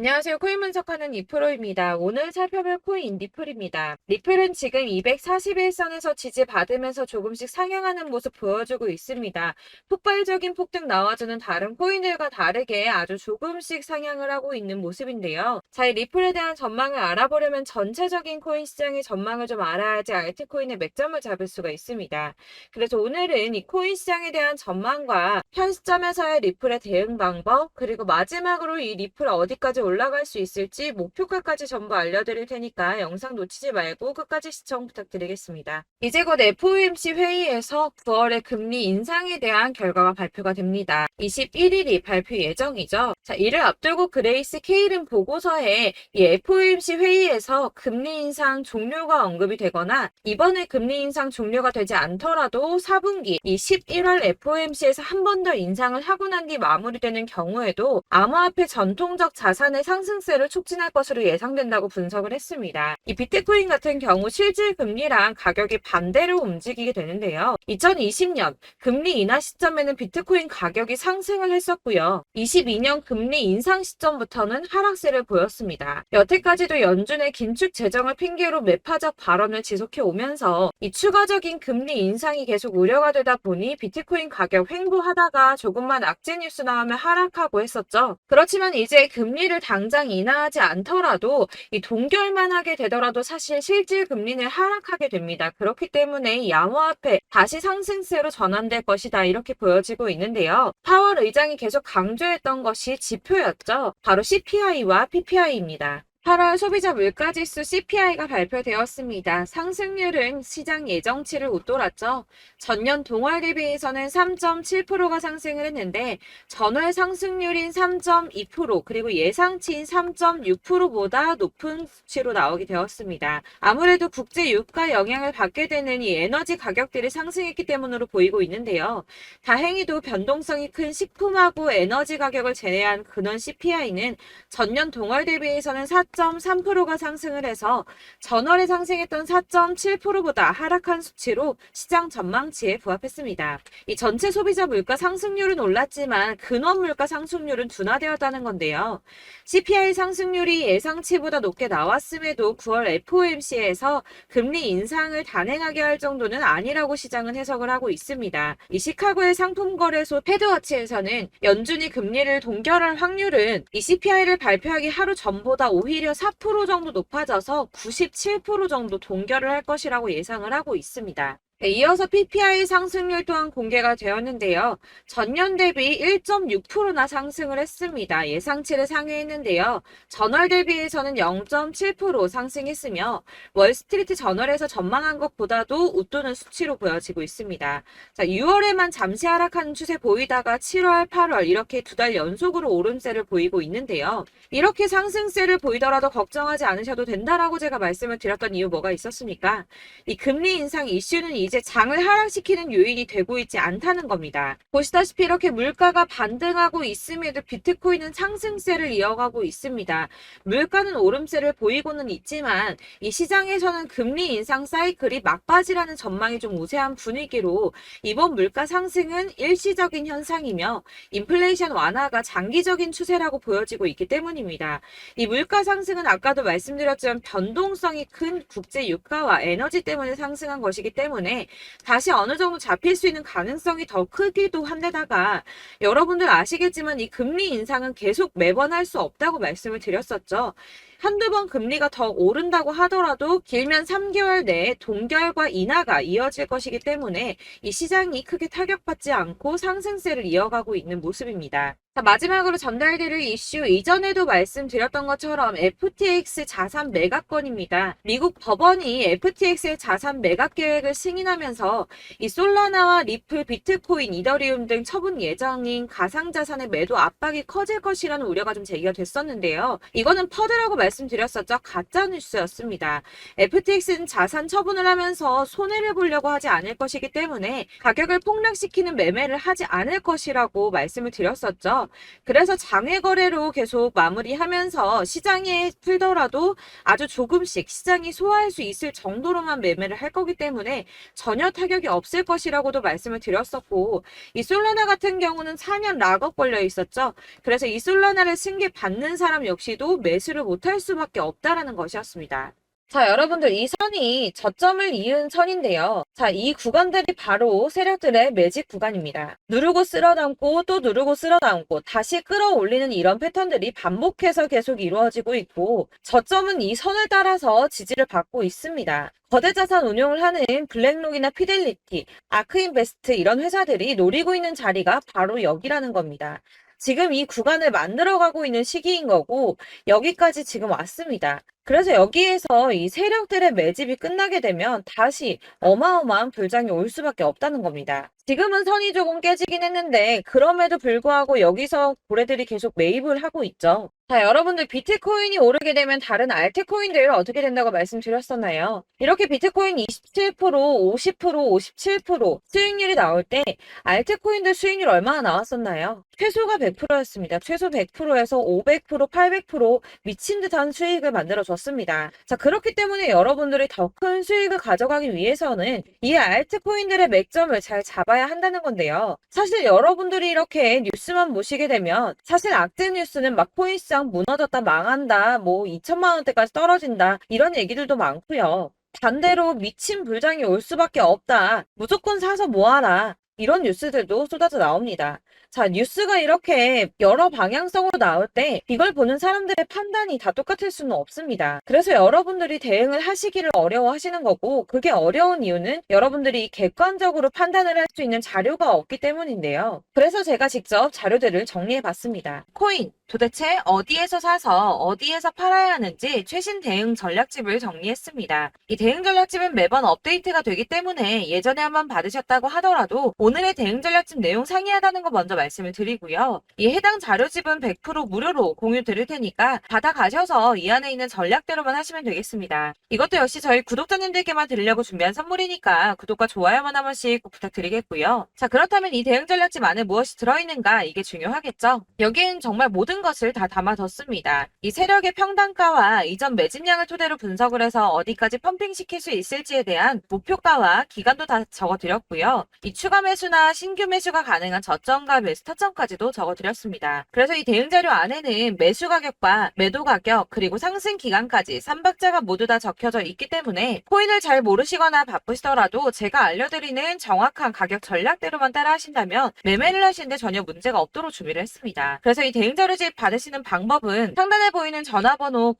안녕하세요. 코인 분석하는 이프로입니다. 오늘 살펴볼 코인 리플입니다. 리플은 지금 241선에서 지지받으면서 조금씩 상향하는 모습 보여주고 있습니다. 폭발적인 폭등 나와주는 다른 코인들과 다르게 아주 조금씩 상향을 하고 있는 모습인데요. 자, 이 리플에 대한 전망을 알아보려면 전체적인 코인 시장의 전망을 좀 알아야지 알트코인의 맥점을 잡을 수가 있습니다. 그래서 오늘은 이 코인 시장에 대한 전망과 현 시점에서의 리플의 대응 방법, 그리고 마지막으로 이 리플 어디까지 올라갈 수 있을지 목표가까지 전부 알려드릴 테니까 영상 놓치지 말고 끝까지 시청 부탁드리겠습니다. 이제 곧 FOMC 회의에서 9월의 금리 인상에 대한 결과가 발표가 됩니다. 21일이 발표 예정이죠. 자, 이를 앞두고 그레이스 케일은 보고서에 이 FOMC 회의에서 금리 인상 종료가 언급이 되거나 이번에 금리 인상 종료가 되지 않더라도 4분기 이 11월 FOMC에서 한 번 더 인상을 하고 난 뒤 마무리되는 경우에도 암호화폐 전통적 자산의 상승세를 촉진할 것으로 예상된다고 분석을 했습니다. 이 비트코인 같은 경우 실질 금리랑 가격이 반대로 움직이게 되는데요. 2020년 금리 인하 시점에는 비트코인 가격이 상승을 했었고요. 22년 금리 인상 시점부터는 하락세를 보였습니다. 여태까지도 연준의 긴축 재정을 핑계로 매파적 발언을 지속해 오면서 이 추가적인 금리 인상이 계속 우려가 되다 보니 비트코인 가격 횡보하다가 조금만 악재 뉴스 나오면 하락하고 했었죠. 그렇지만 이제 금리를 당장 인하하지 않더라도 이 동결만 하게 되더라도 사실 실질 금리는 하락하게 됩니다. 그렇기 때문에 이 암호화폐 다시 상승세로 전환될 것이다 이렇게 보여지고 있는데요. 파월 의장이 계속 강조했던 것이 지표였죠. 바로 CPI와 PPI입니다. 8월 소비자 물가지수 CPI가 발표되었습니다. 상승률은 시장 예정치를 웃돌았죠. 전년 동월 대비해서는 3.7%가 상승을 했는데 전월 상승률인 3.2% 그리고 예상치인 3.6%보다 높은 수치로 나오게 되었습니다. 아무래도 국제 유가 영향을 받게 되는 이 에너지 가격들이 상승했기 때문으로 보이고 있는데요. 다행히도 변동성이 큰 식품하고 에너지 가격을 제외한 근원 CPI는 전년 동월 대비해서는 4.3%가 상승을 해서 전월에 상승했던 4.7%보다 하락한 수치로 시장 전망치에 부합했습니다. 이 전체 소비자 물가 상승률은 올랐지만 근원 물가 상승률은 둔화되었다는 건데요. CPI 상승률이 예상치보다 높게 나왔음에도 9월 FOMC에서 금리 인상을 단행하게 할 정도는 아니라고 시장은 해석을 하고 있습니다. 이 시카고의 상품거래소 패드워치에서는 연준이 금리를 동결할 확률은 이 CPI를 발표하기 하루 전보다 오히려 4% 정도 높아져서 97% 정도 동결을 할 것이라고 예상을 하고 있습니다. 네, 이어서 PPI 상승률 또한 공개가 되었는데요. 전년 대비 1.6%나 상승을 했습니다. 예상치를 상회했는데요. 전월 대비해서는 0.7% 상승했으며 월스트리트 저널에서 전망한 것보다도 웃도는 수치로 보여지고 있습니다. 자, 6월에만 잠시 하락하는 추세 보이다가 7월, 8월 이렇게 두 달 연속으로 오름세를 보이고 있는데요. 이렇게 상승세를 보이더라도 걱정하지 않으셔도 된다라고 제가 말씀을 드렸던 이유 뭐가 있었습니까? 이 금리 인상 이슈는 이제 장을 하락시키는 요인이 되고 있지 않다는 겁니다. 보시다시피 이렇게 물가가 반등하고 있음에도 비트코인은 상승세를 이어가고 있습니다. 물가는 오름세를 보이고는 있지만 이 시장에서는 금리 인상 사이클이 막바지라는 전망이 좀 우세한 분위기로 이번 물가 상승은 일시적인 현상이며 인플레이션 완화가 장기적인 추세라고 보여지고 있기 때문입니다. 이 물가 상승은 아까도 말씀드렸지만 변동성이 큰 국제 유가와 에너지 때문에 상승한 것이기 때문에 다시 어느 정도 잡힐 수 있는 가능성이 더 크기도 한데다가 여러분들 아시겠지만 이 금리 인상은 계속 매번 할 수 없다고 말씀을 드렸었죠. 한두 번 금리가 더 오른다고 하더라도 길면 3개월 내에 동결과 인하가 이어질 것이기 때문에 이 시장이 크게 타격받지 않고 상승세를 이어가고 있는 모습입니다. 자, 마지막으로 전달드릴 이슈 이전에도 말씀드렸던 것처럼 FTX 자산 매각건입니다. 미국 법원이 FTX의 자산 매각 계획을 승인하면서 이 솔라나와 리플, 비트코인, 이더리움 등 처분 예정인 가상자산의 매도 압박이 커질 것이라는 우려가 좀 제기가 됐었는데요. 이거는 퍼드라고 말씀드렸었죠. 가짜 뉴스였습니다. FTX는 자산 처분을 하면서 손해를 보려고 하지 않을 것이기 때문에 가격을 폭락시키는 매매를 하지 않을 것이라고 말씀을 드렸었죠. 그래서 장외 거래로 계속 마무리하면서 시장에 풀더라도 아주 조금씩 시장이 소화할 수 있을 정도로만 매매를 할 거기 때문에 전혀 타격이 없을 것이라고도 말씀을 드렸었고, 이 솔라나 같은 경우는 4년 락업 걸려 있었죠. 그래서 이 솔라나를 승계 받는 사람 역시도 매수를 못할 수밖에 없다라는 것이었습니다. 자, 여러분들 이 선이 저점을 이은 선인데요. 자, 이 구간들이 바로 세력들의 매직 구간입니다. 누르고 쓸어담고 또 누르고 쓸어담고 다시 끌어올리는 이런 패턴들이 반복해서 계속 이루어지고 있고, 저점은 이 선을 따라서 지지를 받고 있습니다. 거대 자산 운용을 하는 블랙록이나 피델리티, 아크인베스트 이런 회사들이 노리고 있는 자리가 바로 여기라는 겁니다. 지금 이 구간을 만들어가고 있는 시기인 거고, 여기까지 지금 왔습니다. 그래서 여기에서 이 세력들의 매집이 끝나게 되면 다시 어마어마한 불장이 올 수밖에 없다는 겁니다. 지금은 선이 조금 깨지긴 했는데 그럼에도 불구하고 여기서 고래들이 계속 매입을 하고 있죠. 자, 여러분들 비트코인이 오르게 되면 다른 알트코인들 어떻게 된다고 말씀드렸었나요? 이렇게 비트코인 27%, 50%, 57% 수익률이 나올 때 알트코인들 수익률 얼마나 나왔었나요? 최소가 100%였습니다. 최소 100%에서 500%, 800% 미친 듯한 수익을 만들어줬습니다. 자, 그렇기 때문에 여러분들이 더 큰 수익을 가져가기 위해서는 이 알트코인들의 맥점을 잘 잡아야 한다는 건데요. 사실 여러분들이 이렇게 뉴스만 보시게 되면 사실 악재 뉴스는 막 코인시장 무너졌다, 망한다, 뭐 2천만 원대까지 떨어진다 이런 얘기들도 많고요. 반대로 미친 불장이 올 수밖에 없다. 무조건 사서 모아라. 이런 뉴스들도 쏟아져 나옵니다. 자, 뉴스가 이렇게 여러 방향성으로 나올 때 이걸 보는 사람들의 판단이 다 똑같을 수는 없습니다. 그래서 여러분들이 대응을 하시기를 어려워하시는 거고, 그게 어려운 이유는 여러분들이 객관적으로 판단을 할 수 있는 자료가 없기 때문인데요. 그래서 제가 직접 자료들을 정리해 봤습니다. 코인 도대체 어디에서 사서 어디에서 팔아야 하는지 최신 대응 전략집을 정리했습니다. 이 대응 전략집은 매번 업데이트가 되기 때문에 예전에 한번 받으셨다고 하더라도 오늘의 대응 전략집 내용 상이하다는 거 먼저 말씀을 드리고요. 이 해당 자료집은 100% 무료로 공유 드릴 테니까 받아가셔서 이 안에 있는 전략대로만 하시면 되겠습니다. 이것도 역시 저희 구독자님들께만 드리려고 준비한 선물이니까 구독과 좋아요만 한 번씩 꼭 부탁드리겠고요. 자, 그렇다면 이 대응 전략집 안에 무엇이 들어있는가, 이게 중요하겠죠? 여기엔 정말 모든 것을 다 담아뒀습니다. 이 세력의 평단가와 이전 매집량을 토대로 분석을 해서 어디까지 펌핑시킬 수 있을지에 대한 목표가와 기간도 다 적어드렸고요. 이 추가 매수나 신규 매수가 가능한 저점과 매수 타점까지도 적어드렸습니다. 그래서 이 대응 자료 안에는 매수 가격과 매도 가격 그리고 상승 기간까지 3박자가 모두 다 적혀져 있기 때문에 코인을 잘 모르시거나 바쁘시더라도 제가 알려드리는 정확한 가격 전략대로만 따라 하신다면 매매를 하시는데 전혀 문제가 없도록 준비를 했습니다. 그래서 이 대응 자료집 받으시는 방법은 상단에 보이는 전화번호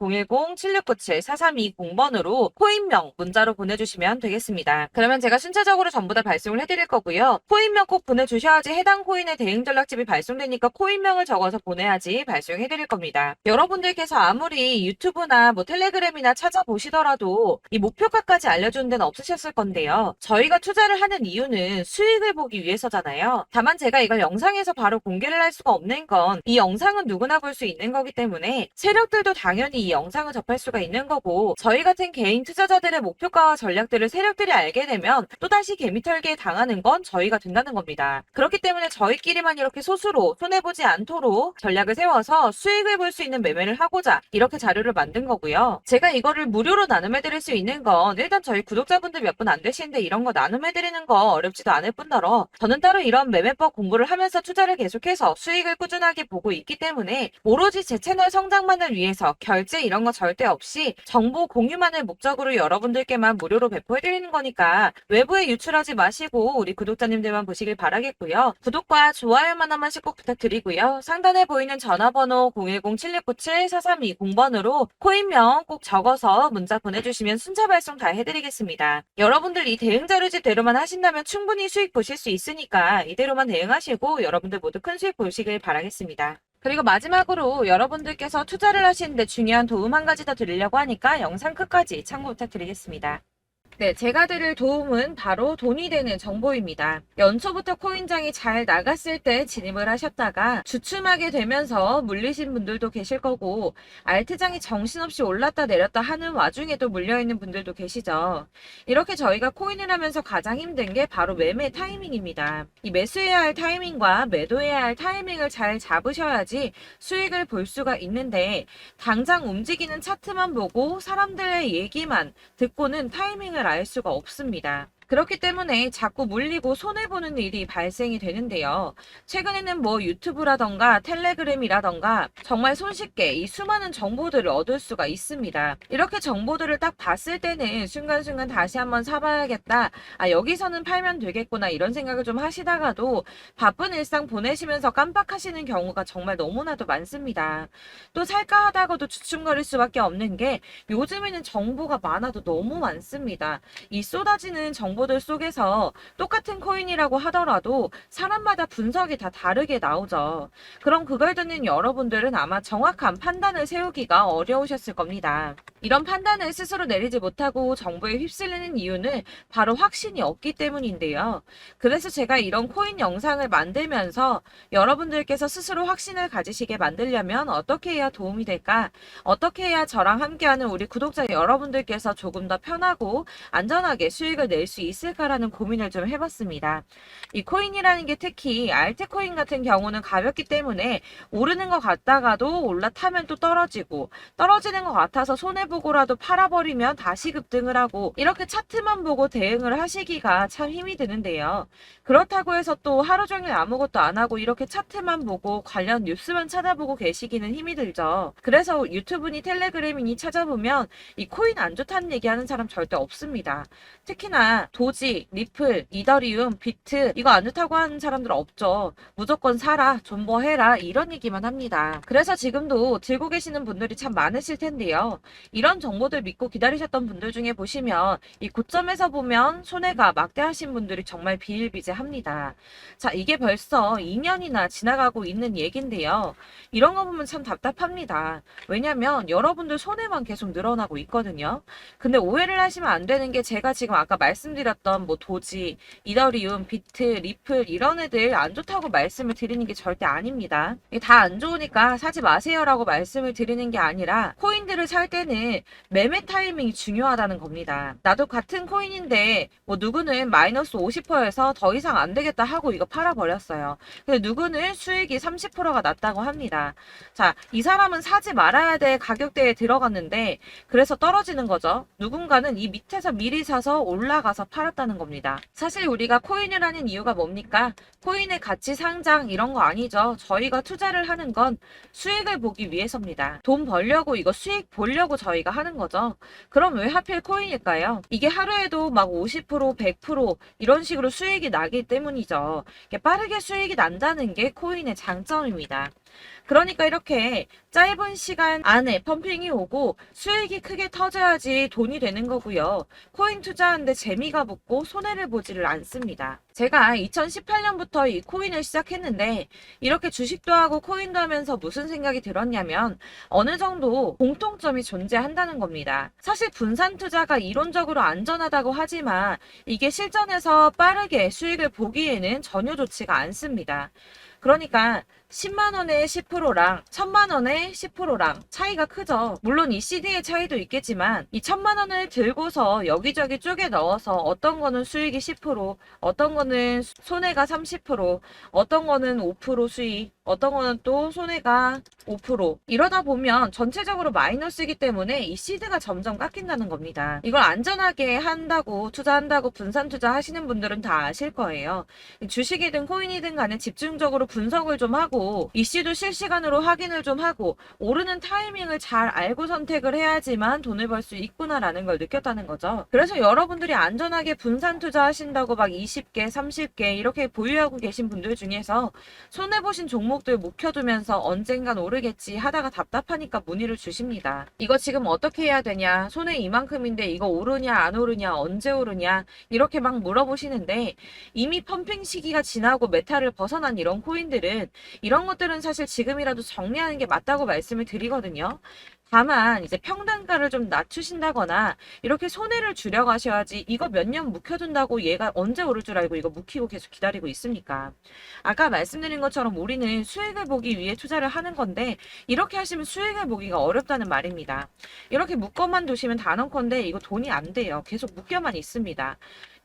010-7697-4320번으로 코인명 문자로 보내주시면 되겠습니다. 그러면 제가 순차적으로 전부 다 발송을 해드릴 거고요. 코인명 꼭 보내주셔야지 해당 코인의 대응 전략집이 발송되니까 코인명을 적어서 보내야지 발송해드릴 겁니다. 여러분들께서 아무리 유튜브나 뭐 텔레그램이나 찾아보시더라도 이 목표가까지 알려주는 데는 없으셨을 건데요. 저희가 투자를 하는 이유는 수익을 보기 위해서잖아요. 다만 제가 이걸 영상에서 바로 공개를 할 수가 없는 건 이 영상은 누구나 볼 수 있는 거기 때문에 세력들도 당연히 이 영상을 접할 수가 있는 거고, 저희 같은 개인 투자자들의 목표가와 전략들을 세력들이 알게 되면 또다시 개미털기에 당하는 건 저희가 된다는 겁니다. 그렇기 때문에 저희끼리만 이렇게 소수로 손해보지 않도록 전략을 세워서 수익을 볼 수 있는 매매를 하고자 이렇게 자료를 만든 거고요. 제가 이거를 무료로 나눔해드릴 수 있는 건 일단 저희 구독자분들 몇 분 안 되시는데 이런 거 나눔해드리는 거 어렵지도 않을 뿐더러 저는 따로 이런 매매법 공부를 하면서 투자를 계속해서 수익을 꾸준하게 보고 있기 때문에 오로지 제 채널 성장만을 위해서 결제 이런 거 절대 없이 정보 공유만을 목적으로 여러분들께만 무료로 배포해드리는 거니까 외부에 유출하지 마시고 우리 구독자님들만 보시길 바라겠고요. 구독과 좋아요만 한 번씩 꼭 부탁드리고요. 상단에 보이는 전화번호 010-7697-4320번으로 코인명 꼭 적어서 문자 보내주시면 순차 발송 다 해드리겠습니다. 여러분들 이 대응 자료집대로만 하신다면 충분히 수익 보실 수 있으니까 이대로만 대응하시고 여러분들 모두 큰 수익 보시길 바라겠습니다. 그리고 마지막으로 여러분들께서 투자를 하시는데 중요한 도움 한 가지 더 드리려고 하니까 영상 끝까지 참고 부탁드리겠습니다. 네, 제가 드릴 도움은 바로 돈이 되는 정보입니다. 연초부터 코인장이 잘 나갔을 때 진입을 하셨다가 주춤하게 되면서 물리신 분들도 계실 거고, 알트장이 정신없이 올랐다 내렸다 하는 와중에도 물려있는 분들도 계시죠. 이렇게 저희가 코인을 하면서 가장 힘든 게 바로 매매 타이밍입니다. 이 매수해야 할 타이밍과 매도해야 할 타이밍을 잘 잡으셔야지 수익을 볼 수가 있는데, 당장 움직이는 차트만 보고 사람들의 얘기만 듣고는 타이밍을 알 수가 없습니다. 그렇기 때문에 자꾸 물리고 손해보는 일이 발생이 되는데요. 최근에는 뭐 유튜브라던가 텔레그램이라던가 정말 손쉽게 이 수많은 정보들을 얻을 수가 있습니다. 이렇게 정보들을 딱 봤을 때는 순간순간 다시 한번 사봐야겠다. 아, 여기서는 팔면 되겠구나. 이런 생각을 좀 하시다가도 바쁜 일상 보내시면서 깜빡하시는 경우가 정말 너무나도 많습니다. 또 살까 하다가도 주춤거릴 수밖에 없는 게 요즘에는 정보가 많아도 너무 많습니다. 이 쏟아지는 정보들 속에서 똑같은 코인이라고 하더라도 사람마다 분석이 다 다르게 나오죠. 그럼 그걸 듣는 여러분들은 아마 정확한 판단을 세우기가 어려우셨을 겁니다. 이런 판단을 스스로 내리지 못하고 정보에 휩쓸리는 이유는 바로 확신이 없기 때문인데요. 그래서 제가 이런 코인 영상을 만들면서 여러분들께서 스스로 확신을 가지시게 만들려면 어떻게 해야 도움이 될까? 어떻게 해야 저랑 함께하는 우리 구독자 여러분들께서 조금 더 편하고 안전하게 수익을 낼 수 있을까라는 고민을 좀 해봤습니다. 이 코인이라는 게 특히 알트코인 같은 경우는 가볍기 때문에 오르는 것 같다가도 올라타면 또 떨어지고, 떨어지는 것 같아서 손해보고라도 팔아버리면 다시 급등을 하고, 이렇게 차트만 보고 대응을 하시기가 참 힘이 드는데요. 그렇다고 해서 또 하루 종일 아무것도 안 하고 이렇게 차트만 보고 관련 뉴스만 찾아보고 계시기는 힘이 들죠. 그래서 유튜브니 텔레그램이니 찾아보면 이 코인 안 좋다는 얘기하는 사람 절대 없습니다. 특히나 도지, 리플, 이더리움, 비트 이거 안 좋다고 하는 사람들 없죠. 무조건 사라, 존버해라 이런 얘기만 합니다. 그래서 지금도 들고 계시는 분들이 참 많으실 텐데요. 이런 정보들 믿고 기다리셨던 분들 중에 보시면 이 고점에서 보면 손해가 막대하신 분들이 정말 비일비재합니다. 자, 이게 벌써 2년이나 지나가고 있는 얘긴데요. 이런 거 보면 참 답답합니다. 왜냐면 여러분들 손해만 계속 늘어나고 있거든요. 근데 오해를 하시면 안 되는 게 제가 지금 아까 말씀드렸던 뭐 도지, 이더리움, 비트, 리플 이런 애들 안 좋다고 말씀을 드리는 게 절대 아닙니다. 이게 다 안 좋으니까 사지 마세요라고 말씀을 드리는 게 아니라 코인들을 살 때는 매매 타이밍이 중요하다는 겁니다. 나도 같은 코인인데 뭐 누구는 마이너스 50%에서 더 이상 안 되겠다 하고 이거 팔아버렸어요. 근데 누구는 수익이 30%가 났다고 합니다. 자, 이 사람은 사지 말아야 될 가격대에 들어갔는데 그래서 떨어지는 거죠. 누군가는 이 밑에서 미리 사서 올라가서 팔았다는 겁니다. 사실 우리가 코인을 하는 이유가 뭡니까? 코인의 가치 상장 이런 거 아니죠. 저희가 투자를 하는 건 수익을 보기 위해서입니다. 돈 벌려고 이거 수익 보려고 저희가 하는 거죠. 그럼 왜 하필 코인일까요? 이게 하루에도 막 50%, 100% 이런 식으로 수익이 나기 때문이죠. 빠르게 수익이 난다는 게 코인의 장점입니다. 그러니까 이렇게 짧은 시간 안에 펌핑이 오고 수익이 크게 터져야지 돈이 되는 거고요. 코인 투자하는데 재미가 붙고 손해를 보지를 않습니다. 제가 2018년부터 이 코인을 시작했는데 이렇게 주식도 하고 코인도 하면서 무슨 생각이 들었냐면 어느 정도 공통점이 존재한다는 겁니다. 사실 분산 투자가 이론적으로 안전하다고 하지만 이게 실전에서 빠르게 수익을 보기에는 전혀 좋지가 않습니다. 그러니까 10만 원의 10%랑 1000만 원의 10%랑 차이가 크죠. 물론 이 CD의 차이도 있겠지만 이 1000만 원을 들고서 여기저기 쪼개 넣어서 어떤 거는 수익이 10%, 어떤 거는 손해가 30%, 어떤 거는 5% 수익, 어떤 거는 또 손해가 5%. 이러다 보면 전체적으로 마이너스이기 때문에 이 시드가 점점 깎인다는 겁니다. 이걸 안전하게 한다고 투자한다고 분산 투자 하시는 분들은 다 아실 거예요. 주식이든 코인이든 간에 집중적으로 분석을 좀 하고 이슈도 실시간으로 확인을 좀 하고 오르는 타이밍을 잘 알고 선택을 해야지만 돈을 벌 수 있구나라는 걸 느꼈다는 거죠. 그래서 여러분들이 안전하게 분산 투자하신다고 막 20개, 30개 이렇게 보유하고 계신 분들 중에서 손해보신 종목들 묵혀두면서 언젠간 오르겠지 하다가 답답하니까 문의를 주십니다. 이거 지금 어떻게 해야 되냐? 손해 이만큼인데 이거 오르냐 안 오르냐 언제 오르냐 이렇게 막 물어보시는데 이미 펌핑 시기가 지나고 메타를 벗어난 이런 코인들은 이런 것들은 사실 지금이라도 정리하는 게 맞다고 말씀을 드리거든요. 다만 이제 평단가를 좀 낮추신다거나 이렇게 손해를 줄여가셔야지. 이거 몇 년 묵혀둔다고 얘가 언제 오를 줄 알고 이거 묵히고 계속 기다리고 있습니까? 아까 말씀드린 것처럼 우리는 수익을 보기 위해 투자를 하는 건데 이렇게 하시면 수익을 보기가 어렵다는 말입니다. 이렇게 묶어만 두시면 단언컨대 이거 돈이 안 돼요. 계속 묶여만 있습니다.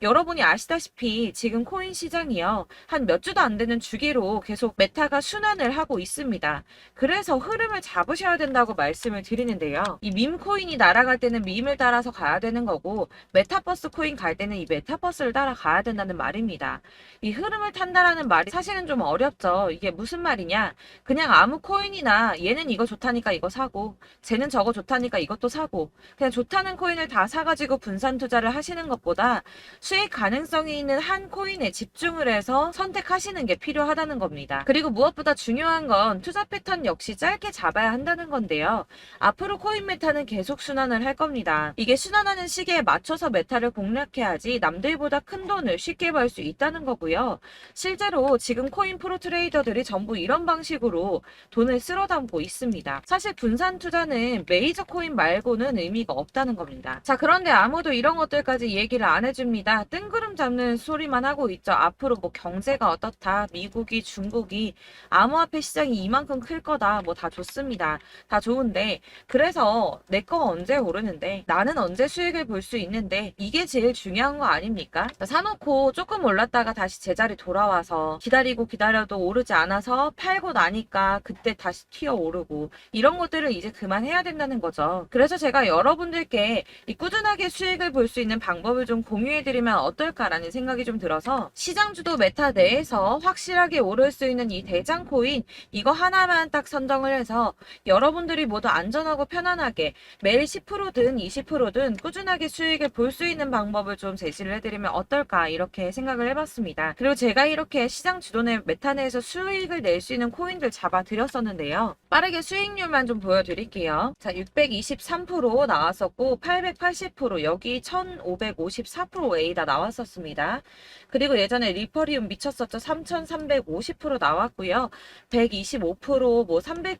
여러분이 아시다시피 지금 코인 시장이요. 한 몇 주도 안 되는 주기로 계속 메타가 순환을 하고 있습니다. 그래서 흐름을 잡으셔야 된다고 말씀을 드리는데요. 이 밈 코인이 날아갈 때는 밈을 따라서 가야 되는 거고 메타버스 코인 갈 때는 이 메타버스를 따라가야 된다는 말입니다. 이 흐름을 탄다라는 말이 사실은 좀 어렵죠. 이게 무슨 말이냐? 그냥 아무 코인이나 얘는 이거 좋다니까 이거 사고 쟤는 저거 좋다니까 이것도 사고 그냥 좋다는 코인을 다 사가지고 분산 투자를 하시는 것보다 수익 가능성이 있는 한 코인에 집중을 해서 선택하시는 게 필요하다는 겁니다. 그리고 무엇보다 중요한 건 투자 패턴 역시 짧게 잡아야 한다는 건데요. 앞으로 코인 메타는 계속 순환을 할 겁니다. 이게 순환하는 시기에 맞춰서 메타를 공략해야지 남들보다 큰 돈을 쉽게 벌 수 있다는 거고요. 실제로 지금 코인 프로 트레이더들이 전부 이런 방식으로 돈을 쓸어 담고 있습니다. 사실 분산 투자는 메이저 코인 말고는 의미가 없다는 겁니다. 자, 그런데 아무도 이런 것들까지 얘기를 안 해줍니다. 뜬구름 잡는 소리만 하고 있죠. 앞으로 뭐 경제가 어떻다, 미국이, 중국이, 암호화폐 시장이 이만큼 클 거다, 뭐 다 좋습니다. 다 좋은데, 그래서 내 거 언제 오르는데, 나는 언제 수익을 볼 수 있는데, 이게 제일 중요한 거 아닙니까? 사놓고 조금 올랐다가 다시 제자리 돌아와서 기다리고 기다려도 오르지 않아서 팔고 나니까 그때 다시 튀어 오르고, 이런 것들을 이제 그만해야 된다는 거죠. 그래서 제가 여러분들께 이 꾸준하게 수익을 볼 수 있는 방법을 좀 공유해드리면 어떨까라는 생각이 좀 들어서 시장주도 메타 내에서 확실하게 오를 수 있는 이 대장 코인 이거 하나만 딱 선정을 해서 여러분들이 모두 안전하고 편안하게 매일 10%든 20%든 꾸준하게 수익을 볼 수 있는 방법을 좀 제시를 해드리면 어떨까 이렇게 생각을 해봤습니다. 그리고 제가 이렇게 시장 주도내 메타 내에서 수익을 낼 수 있는 코인들 잡아드렸었는데요. 빠르게 수익률만 좀 보여드릴게요. 자, 623% 나왔었고 880% 여기 1554% 다 나왔었습니다. 그리고 예전에 리퍼리움 미쳤었죠. 3350% 나왔고요. 125%, 뭐 300%,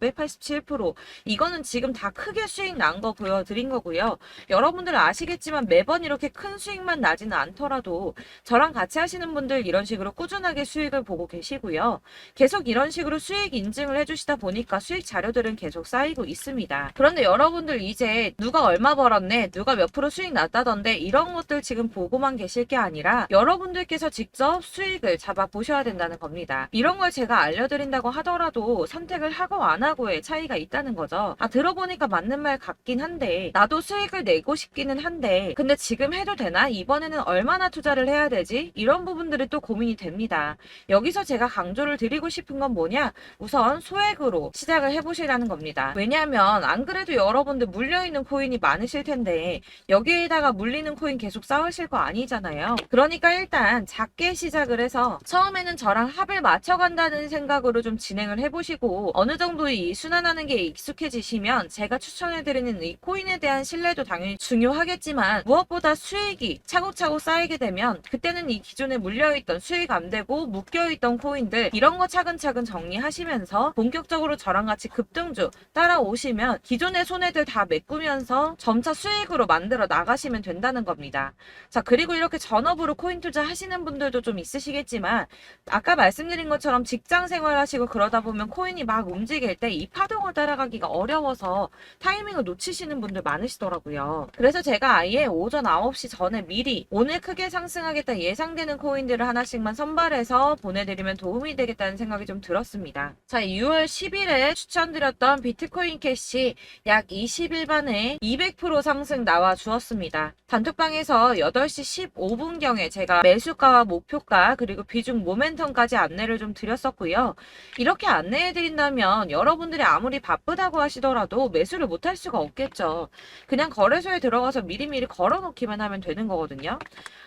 587% 이거는 지금 다 크게 수익 난 거 보여드린 거고요. 여러분들 아시겠지만 매번 이렇게 큰 수익만 나지는 않더라도 저랑 같이 하시는 분들 이런 식으로 꾸준하게 수익을 보고 계시고요. 계속 이런 식으로 수익 인증을 해주시다 보니까 수익 자료들은 계속 쌓이고 있습니다. 그런데 여러분들 이제 누가 얼마 벌었네, 누가 몇 프로 수익 났다던데 이런 것들 지금 보고만 계실 게 아니라 여러분들께서 직접 수익을 잡아 보셔야 된다는 겁니다. 이런 걸 제가 알려드린다고 하더라도 선택을 하고 안 하고의 차이가 있다는 거죠. 아, 들어보니까 맞는 말 같긴 한데 나도 수익을 내고 싶기는 한데 근데 지금 해도 되나? 이번에는 얼마나 투자를 해야 되지? 이런 부분들이 또 고민이 됩니다. 여기서 제가 강조를 드리고 싶은 건 뭐냐? 우선 소액으로 시작을 해보시라는 겁니다. 왜냐하면 안 그래도 여러분들 물려있는 코인이 많으실 텐데 여기에다가 물리는 코인 계속 쌓으실 거 아니잖아요. 그러니까 일단 작게 시작을 해서 처음에는 저랑 합을 맞춰간다는 생각으로 좀 진행을 해보시고 어느 정도 이 순환하는 게 익숙해지시면 제가 추천해드리는 이 코인에 대한 신뢰도 당연히 중요하겠지만 무엇보다 수익이 차곡차곡 쌓이게 되면 그때는 이 기존에 물려있던 수익 안 되고 묶여있던 코인들 이런 거 차근차근 정리하시면서 본격적으로 저랑 같이 급등주 따라오시면 기존의 손해들 다 메꾸면서 점차 수익으로 만들어 나가시면 된다는 겁니다. 자, 그리고 이렇게 전업으로 코인 투자 하시는 분들도 좀 있으시겠지만 아까 말씀드린 것처럼 직장 생활 하시고 그러다 보면 코인이 막 움직일 때 이 파동을 따라가기가 어려워서 타이밍을 놓치시는 분들 많으시더라고요. 그래서 제가 아예 오전 9시 전에 미리 오늘 크게 상승하겠다 예상되는 코인들을 하나씩만 선발해서 보내드리면 도움이 되겠다는 생각이 좀 들었습니다. 자, 6월 10일에 추천드렸던 비트코인 캐시 약 20일 만에 200% 상승 나와 주었습니다. 단톡방에서 8시 15분경에 제가 매수가와 목표가 그리고 비중 모멘텀까지 안내를 좀 드렸었고요. 이렇게 안내해드린다면 여러분들이 아무리 바쁘다고 하시더라도 매수를 못할 수가 없겠죠. 그냥 거래소에 들어가서 미리미리 걸어놓기만 하면 되는 거거든요.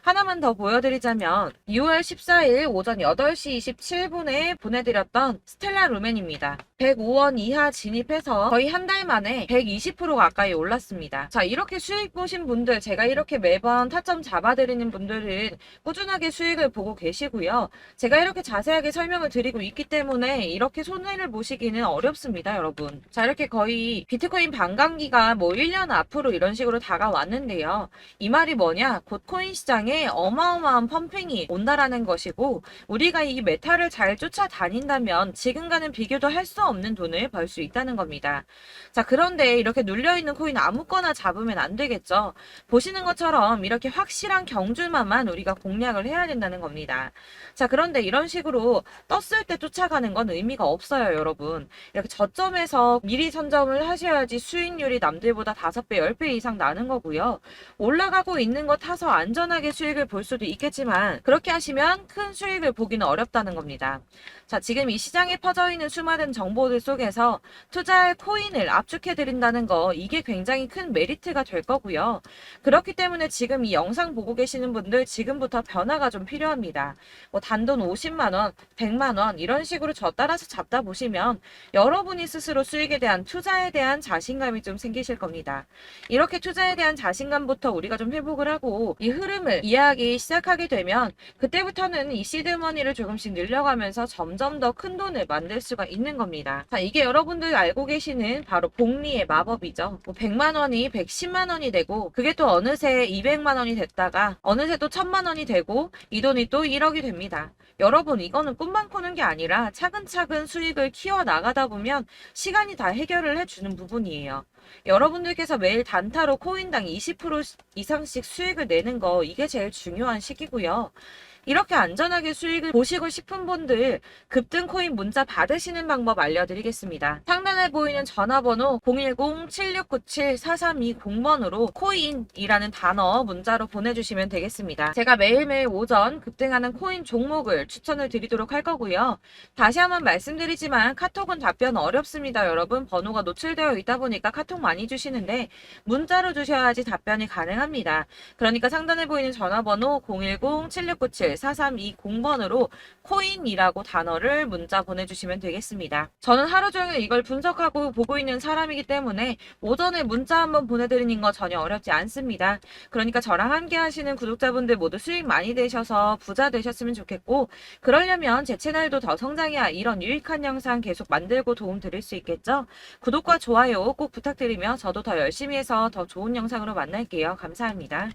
하나만 더 보여드리자면 6월 14일 오전 8시 27분에 보내드렸던 스텔라 루멘입니다. 105원 이하 진입해서 거의 한 달 만에 120% 가까이 올랐습니다. 자, 이렇게 수익 보신 분들 제가 이렇게 매번 타점 잡아드리는 분들은 꾸준하게 수익을 보고 계시고요. 제가 이렇게 자세하게 설명을 드리고 있기 때문에 이렇게 손해를 보시기는 어렵습니다, 여러분. 자, 이렇게 거의 비트코인 반감기가 뭐 1년 앞으로 이런 식으로 다가왔는데요. 이 말이 뭐냐? 곧 코인 시장에 어마어마한 펌핑이 온다라는 것이고, 우리가 이 메타를 잘 쫓아다닌다면 지금과는 비교도 할 수 없는 돈을 벌 수 있다는 겁니다. 자, 그런데 이렇게 눌려있는 코인 아무거나 잡으면 안 되겠죠. 보시는 것처럼 이렇게 확실한 경주만만 우리가 공략을 해야 된다는 겁니다. 자, 그런데 이런 식으로 떴을 때 쫓아가는 건 의미가 없어요, 여러분. 이렇게 저점에서 미리 선점을 하셔야지 수익률이 남들보다 5배, 10배 이상 나는 거고요. 올라가고 있는 거 타서 안전하게 수익을 볼 수도 있겠지만 그렇게 하시면 큰 수익을 보기는 어렵다는 겁니다. 자, 지금 이 시장에 퍼져 있는 수많은 정보들 속에서 투자할 코인을 압축해 드린다는 거, 이게 굉장히 큰 메리트가 될 거고요. 그렇기 때문에 지금 이 영상 보고 계시는 분들 지금부터 변화가 좀 필요합니다. 뭐 단돈 50만 원, 100만 원 이런 식으로 저 따라서 잡다 보시면 여러분이 스스로 수익에 대한 투자에 대한 자신감이 좀 생기실 겁니다. 이렇게 투자에 대한 자신감부터 우리가 좀 회복을 하고 이 흐름을 이해하기 시작하게 되면 그때부터는 이 시드머니를 조금씩 늘려가면서 점점 더 큰 돈을 만들 수가 있는 겁니다. 자, 이게 여러분들 알고 계시는 바로 복리의 마법이죠. 뭐 100만 원이 110만 원이 되고 그게 또 어느새 200만 원이 됐다가 어느새 또 1000만 원이 되고 이 돈이 또 1억이 됩니다. 여러분, 이거는 꿈만 꾸는 게 아니라 차근차근 수익을 키워 나가다 보면 시간이 다 해결을 해주는 부분이에요. 여러분들께서 매일 단타로 코인당 20% 이상씩 수익을 내는 거, 이게 제일 중요한 시기고요. 이렇게 안전하게 수익을 보시고 싶은 분들 급등 코인 문자 받으시는 방법 알려드리겠습니다. 상단에 보이는 전화번호 010-7697-4320번으로 코인이라는 단어 문자로 보내주시면 되겠습니다. 제가 매일매일 오전 급등하는 코인 종목을 추천을 드리도록 할 거고요. 다시 한번 말씀드리지만 카톡은 답변 어렵습니다. 여러분, 번호가 노출되어 있다 보니까 카톡 많이 주시는데 문자로 주셔야지 답변이 가능합니다. 그러니까 상단에 보이는 전화번호 010-7697-4320번으로 코인이라고 단어를 문자 보내주시면 되겠습니다. 저는 하루 종일 이걸 분석하고 보고 있는 사람이기 때문에 오전에 문자 한번 보내드리는 거 전혀 어렵지 않습니다. 그러니까 저랑 함께 하시는 구독자분들 모두 수익 많이 되셔서 부자 되셨으면 좋겠고, 그러려면 제 채널도 더 성장해야 이런 유익한 영상 계속 만들고 도움 드릴 수 있겠죠? 구독과 좋아요 꼭 부탁드리며 저도 더 열심히 해서 더 좋은 영상으로 만날게요. 감사합니다.